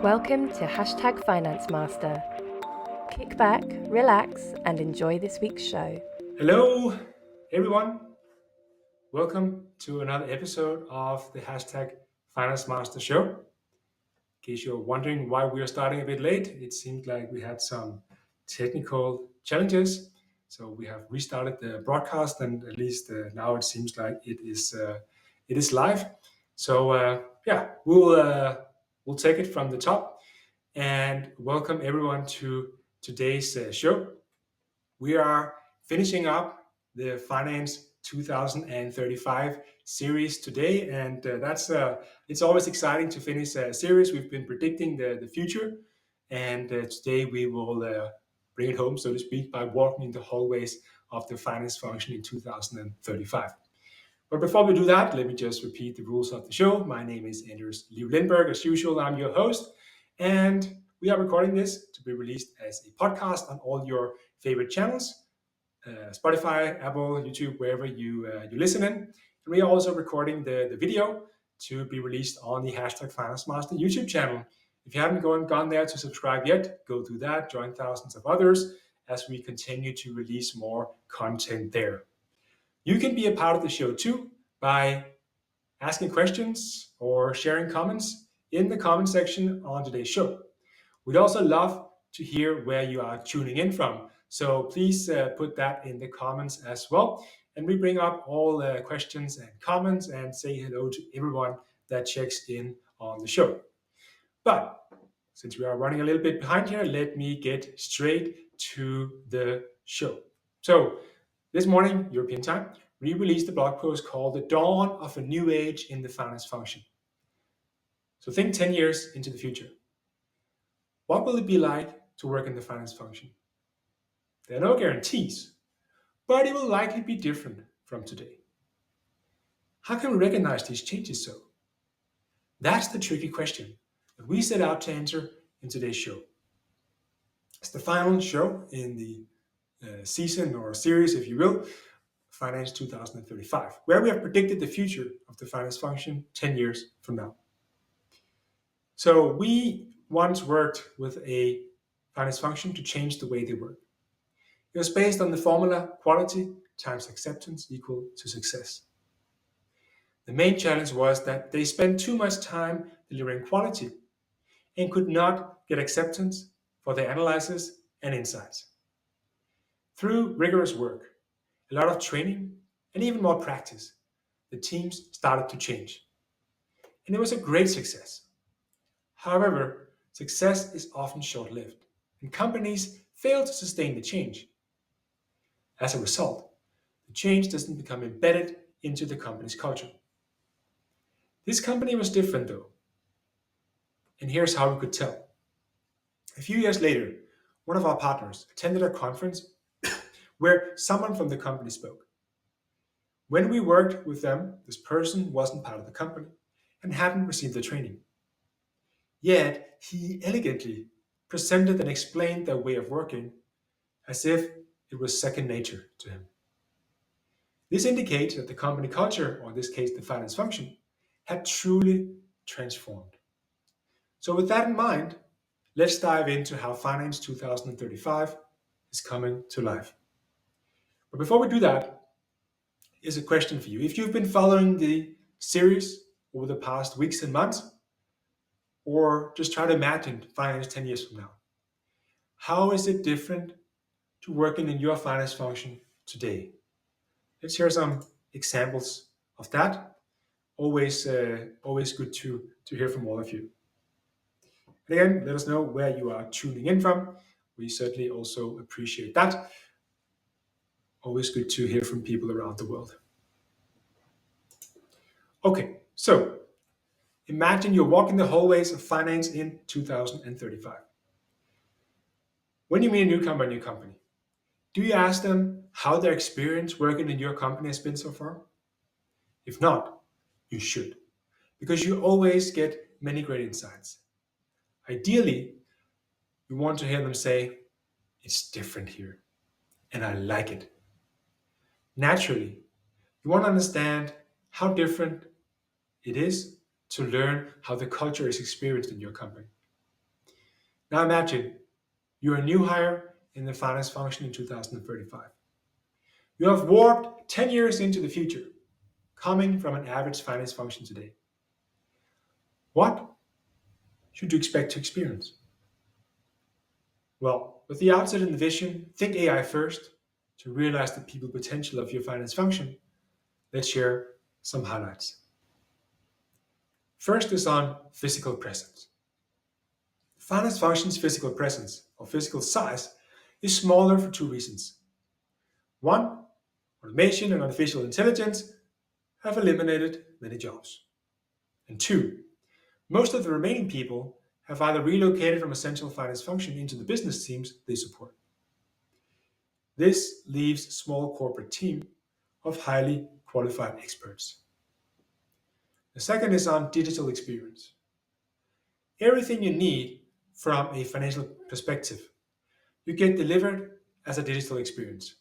Welcome to #FinanceMaster. Kick back, relax, and enjoy this week's show. Hello, everyone. Welcome to another episode of the #FinanceMaster show. In case you're wondering why we are starting a bit late, it seemed like we had some technical challenges. So we have restarted the broadcast, and at least now it seems like it is live. So yeah, we'll take it from the top and welcome everyone to today's show. We are finishing up the Finance 2035 series today, and it's always exciting to finish a series. We've been predicting the future, and today we will bring it home, so to speak, by walking in the hallways of the finance function in 2035. But before we do that, let me just repeat the rules of the show. My name is Anders Liu-Lindberg. As usual, I'm your host, and we are recording this to be released as a podcast on all your favorite channels, Spotify, Apple, YouTube, wherever you listen in. And we are also recording the video to be released on the #FinanceMaster YouTube channel. If you haven't gone there to subscribe yet, go do that. Join thousands of others as we continue to release more content there. You can be a part of the show too by asking questions or sharing comments in the comment section on today's show. We'd also love to hear where you are tuning in from. So please put that in the comments as well. And we bring up all questions and comments and say hello to everyone that checks in on the show. But since we are running a little bit behind here, let me get straight to the show. So this morning, European time, we released a blog post called The Dawn of a New Age in the Finance Function. So think 10 years into the future. What will it be like to work in the finance function? There are no guarantees, but it will likely be different from today. How can we recognize these changes so? That's the tricky question that we set out to answer in today's show. It's the final show in the season or series, if you will, Finance 2035, where we have predicted the future of the finance function 10 years from now. So we once worked with a finance function to change the way they work. It was based on the formula quality times acceptance equal to success. The main challenge was that they spent too much time delivering quality and could not get acceptance for their analysis and insights. Through rigorous work, a lot of training, and even more practice, the teams started to change. And it was a great success. However, success is often short lived, and companies fail to sustain the change. As a result, the change doesn't become embedded into the company's culture. This company was different though, and here's how we could tell. A few years later, one of our partners attended a conference where someone from the company spoke. When we worked with them, this person wasn't part of the company and hadn't received the training. Yet, he elegantly presented and explained their way of working as if it was second nature to him. This indicates that the company culture, or in this case, the finance function, had truly transformed. So, with that in mind, let's dive into how Finance 2035 is coming to life. But before we do that, here's a question for you. If you've been following the series over the past weeks and months, or just try to imagine finance 10 years from now, how is it different to working in your finance function today? Let's hear some examples of that. Always good to hear from all of you. And again, let us know where you are tuning in from. We certainly also appreciate that. Always good to hear from people around the world. Okay, so imagine you're walking the hallways of finance in 2035. When you meet a newcomer in your company, do you ask them how their experience working in your company has been so far? If not, you should, because you always get many great insights. Ideally, you want to hear them say, "It's different here, and I like it." Naturally, you want to understand how different it is to learn how the culture is experienced in your company. Now imagine you're a new hire in the finance function in 2035. You have warped 10 years into the future, coming from an average finance function today. What should you expect to experience? Well, with the outset in the vision, think AI first to realize the people potential of your finance function. Let's share some highlights. First is on physical presence. Finance function's physical presence or physical size is smaller for two reasons. One, automation and artificial intelligence have eliminated many jobs. And two, most of the remaining people have either relocated from a central finance function into the business teams they support. This leaves a small corporate team of highly qualified experts. The second is on digital experience. Everything you need from a financial perspective, you get delivered as a digital experience.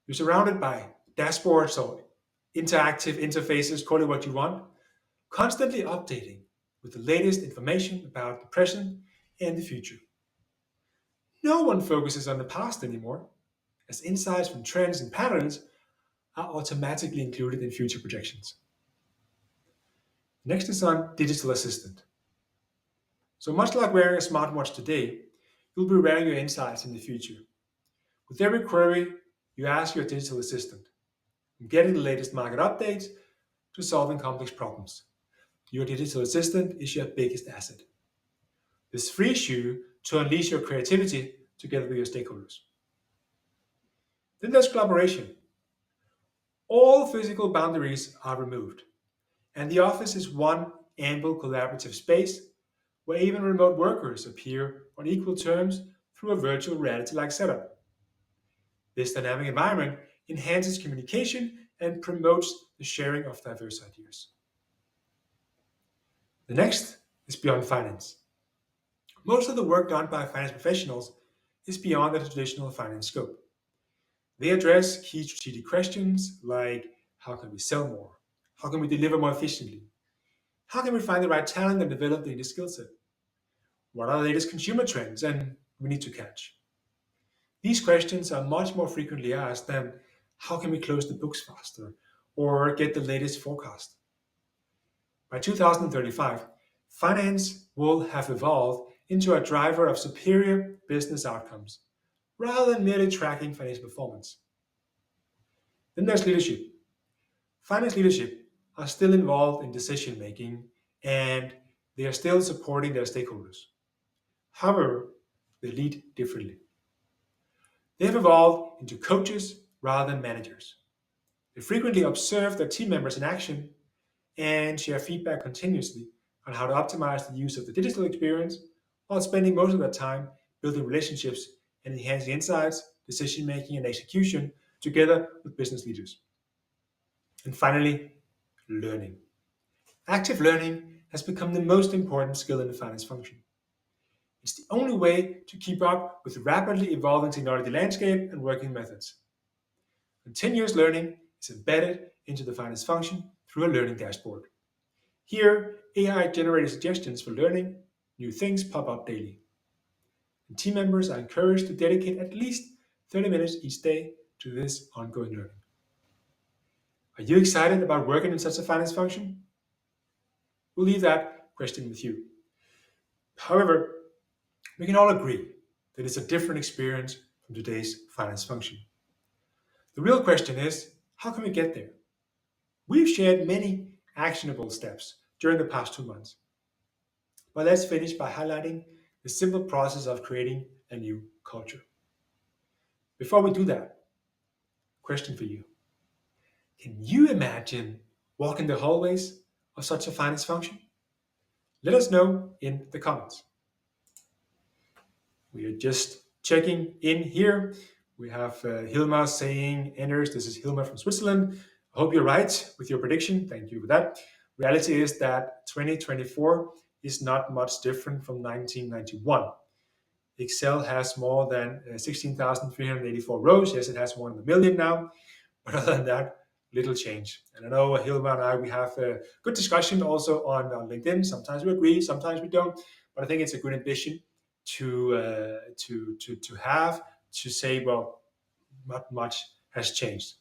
You're surrounded by dashboards or interactive interfaces, call it what you want, constantly updating with the latest information about the present and the future. No one focuses on the past anymore, as insights from trends and patterns are automatically included in future projections. Next is on digital assistant. So much like wearing a smartwatch today, you'll be wearing your insights in the future. With every query, you ask your digital assistant, from getting the latest market updates to solving complex problems. Your digital assistant is your biggest asset. This frees you to unleash your creativity together with your stakeholders. Then there's collaboration. All physical boundaries are removed, and the office is one ample collaborative space where even remote workers appear on equal terms through a virtual reality like setup. This dynamic environment enhances communication and promotes the sharing of diverse ideas. The next is beyond finance. Most of the work done by finance professionals is beyond the traditional finance scope. They address key strategic questions like how can we sell more? How can we deliver more efficiently? How can we find the right talent and develop the industry skill set? What are the latest consumer trends and we need to catch? These questions are much more frequently asked than how can we close the books faster or get the latest forecast? By 2035, finance will have evolved into a driver of superior business outcomes rather than merely tracking financial performance. Then there's leadership. Finance leadership are still involved in decision making and they are still supporting their stakeholders. However, they lead differently. They have evolved into coaches rather than managers. They frequently observe their team members in action and share feedback continuously on how to optimize the use of the digital experience while spending most of their time building relationships and enhancing insights, decision making, and execution together with business leaders. And finally, learning. Active learning has become the most important skill in the finance function. It's the only way to keep up with the rapidly evolving technology landscape and working methods. Continuous learning is embedded into the finance function through a learning dashboard. Here, AI generated suggestions for learning, new things pop up daily. And team members are encouraged to dedicate at least 30 minutes each day to this ongoing learning. Are you excited about working in such a finance function? We'll leave that question with you. However, we can all agree that it's a different experience from today's finance function. The real question is, how can we get there? We've shared many actionable steps during the past 2 months. But let's finish by highlighting the simple process of creating a new culture. Before we do that, question for you. Can you imagine walking the hallways of such a finance function? Let us know in the comments. We are just checking in here. We have Hilma saying, Anders, this is Hilma from Switzerland. I hope you're right with your prediction. Thank you for that. Reality is that 2024 is not much different from 1991. Excel has more than 16,384 rows. Yes, it has more than a million now. But other than that, little change. And I know Hilma and I, we have a good discussion also on LinkedIn. Sometimes we agree, sometimes we don't. But I think it's a good ambition to have to say, well, not much has changed.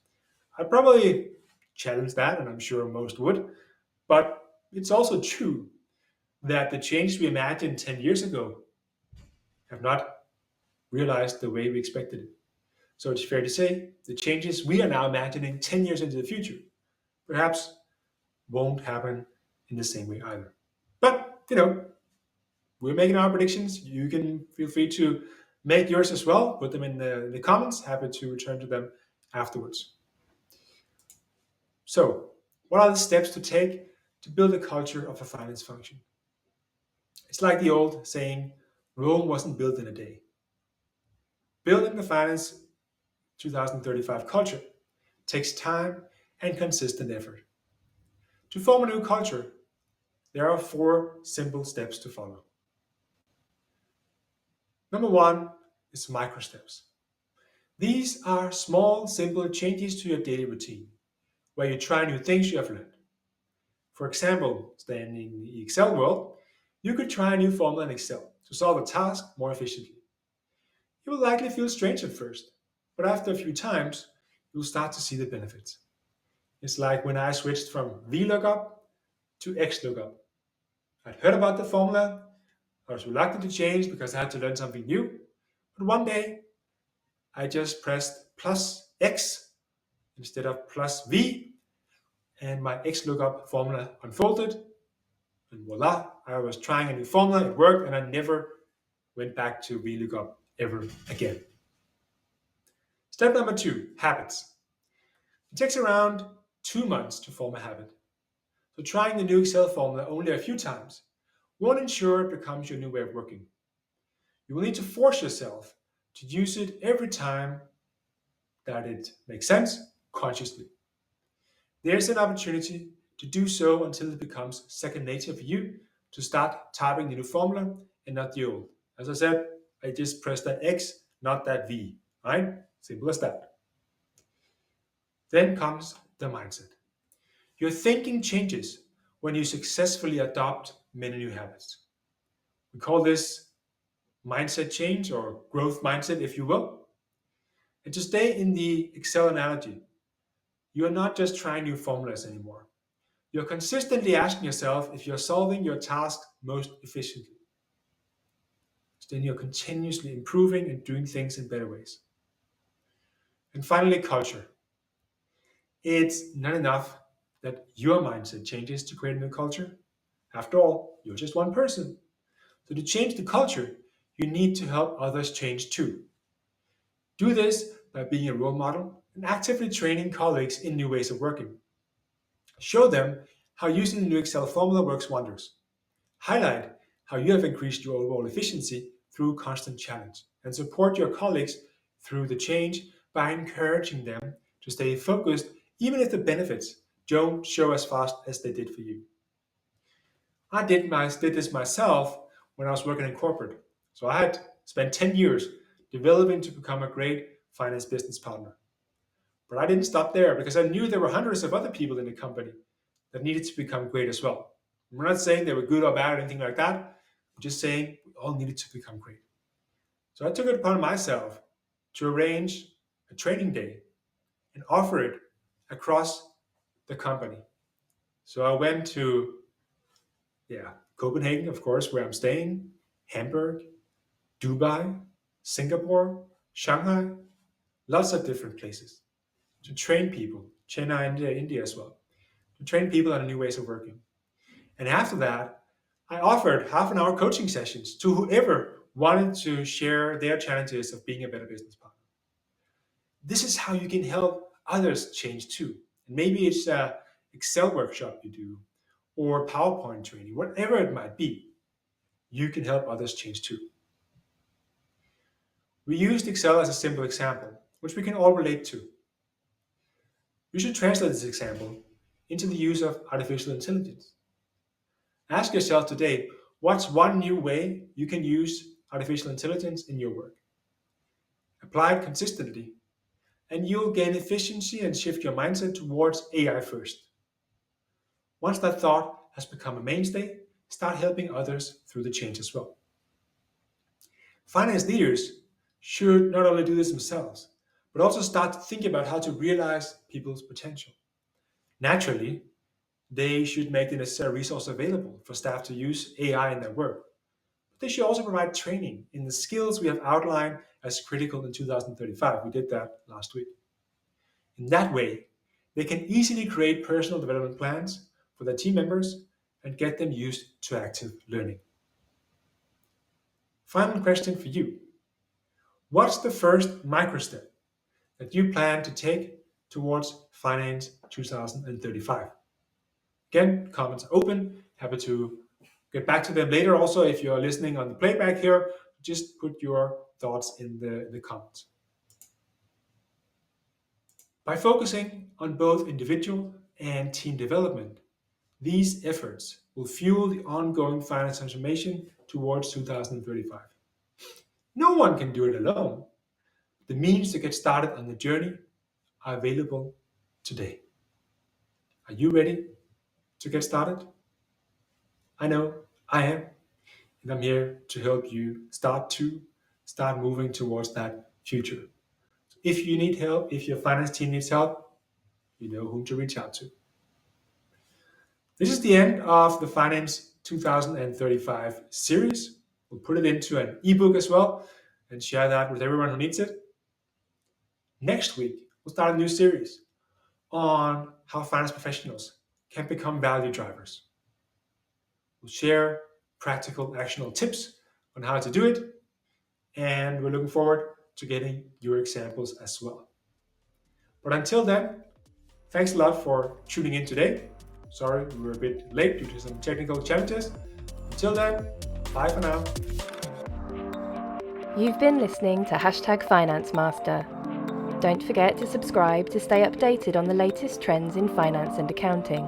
I'd probably challenge that, and I'm sure most would. But it's also true that the changes we imagined 10 years ago have not realized the way we expected it. So it's fair to say the changes we are now imagining 10 years into the future perhaps won't happen in the same way either. But, we're making our predictions. You can feel free to make yours as well. Put them in the comments. Happy to return to them afterwards. So, what are the steps to take to build a culture of a finance function? It's like the old saying, Rome wasn't built in a day. Building the finance 2035 culture takes time and consistent effort. To form a new culture, there are 4 simple steps to follow. Number 1 is microsteps. These are small, simple changes to your daily routine where you try new things you have learned. For example, staying in the Excel world, you could try a new formula in Excel to solve a task more efficiently. You will likely feel strange at first, but after a few times, you'll start to see the benefits. It's like when I switched from VLOOKUP to XLOOKUP. I'd heard about the formula, I was reluctant to change because I had to learn something new, but one day I just pressed plus X instead of plus V, and my XLOOKUP formula unfolded, and voila, I was trying a new formula, it worked, and I never went back to VLOOKUP ever again. Step number 2, habits. It takes around 2 months to form a habit. So trying the new Excel formula only a few times won't ensure it becomes your new way of working. You will need to force yourself to use it every time that it makes sense consciously. There's an opportunity to do so until it becomes second nature for you to start typing the new formula and not the old. As I said, I just press that X, not that V, right? Simple as that. Then comes the mindset. Your thinking changes when you successfully adopt many new habits. We call this mindset change or growth mindset, if you will. And to stay in the Excel analogy, you are not just trying new formulas anymore. You're consistently asking yourself if you're solving your task most efficiently. So then you're continuously improving and doing things in better ways. And finally, culture. It's not enough that your mindset changes to create a new culture. After all, you're just one person. So to change the culture, you need to help others change too. Do this by being a role model and actively training colleagues in new ways of working. Show them how using the new Excel formula works wonders. Highlight how you have increased your overall efficiency through constant challenge, and support your colleagues through the change by encouraging them to stay focused even if the benefits don't show as fast as they did for you. I did this myself when I was working in corporate. So I had spent 10 years developing to become a great finance business partner. But I didn't stop there because I knew there were hundreds of other people in the company that needed to become great as well. We're not saying they were good or bad or anything like that. I'm just saying we all needed to become great. So I took it upon myself to arrange a training day and offer it across the company. So I went to Copenhagen, of course, where I'm staying, Hamburg, Dubai, Singapore, Shanghai, lots of different places to train people, China, India as well, to train people on new ways of working. And after that, I offered half an hour coaching sessions to whoever wanted to share their challenges of being a better business partner. This is how you can help others change too. And maybe it's a Excel workshop you do or PowerPoint training, whatever it might be. You can help others change too. We used Excel as a simple example, which we can all relate to. You should translate this example into the use of artificial intelligence. Ask yourself today, what's one new way you can use artificial intelligence in your work? Apply it consistently, and you'll gain efficiency and shift your mindset towards AI first. Once that thought has become a mainstay, start helping others through the change as well. Finance leaders should not only do this themselves, but also start to think about how to realize people's potential. Naturally, they should make the necessary resources available for staff to use AI in their work. But they should also provide training in the skills we have outlined as critical in 2035. We did that last week. In that way, they can easily create personal development plans for their team members and get them used to active learning. Final question for you. What's the first microstep that you plan to take towards Finance 2035? Again, comments are open. Happy to get back to them later. Also, if you're listening on the playback here, just put your thoughts in the comments. By focusing on both individual and team development, these efforts will fuel the ongoing finance transformation towards 2035. No one can do it alone. The means to get started on the journey are available today. Are you ready to get started? I know I am, and I'm here to help you start moving towards that future. If you need help, if your finance team needs help, you know whom to reach out to. This is the end of the Finance 2035 series. We'll put it into an ebook as well and share that with everyone who needs it. Next week, we'll start a new series on how finance professionals can become value drivers. We'll share practical, actionable tips on how to do it, and we're looking forward to getting your examples as well. But until then, thanks a lot for tuning in today. Sorry we were a bit late due to some technical challenges. Until then, bye for now. You've been listening to #FinanceMaster. Don't forget to subscribe to stay updated on the latest trends in finance and accounting.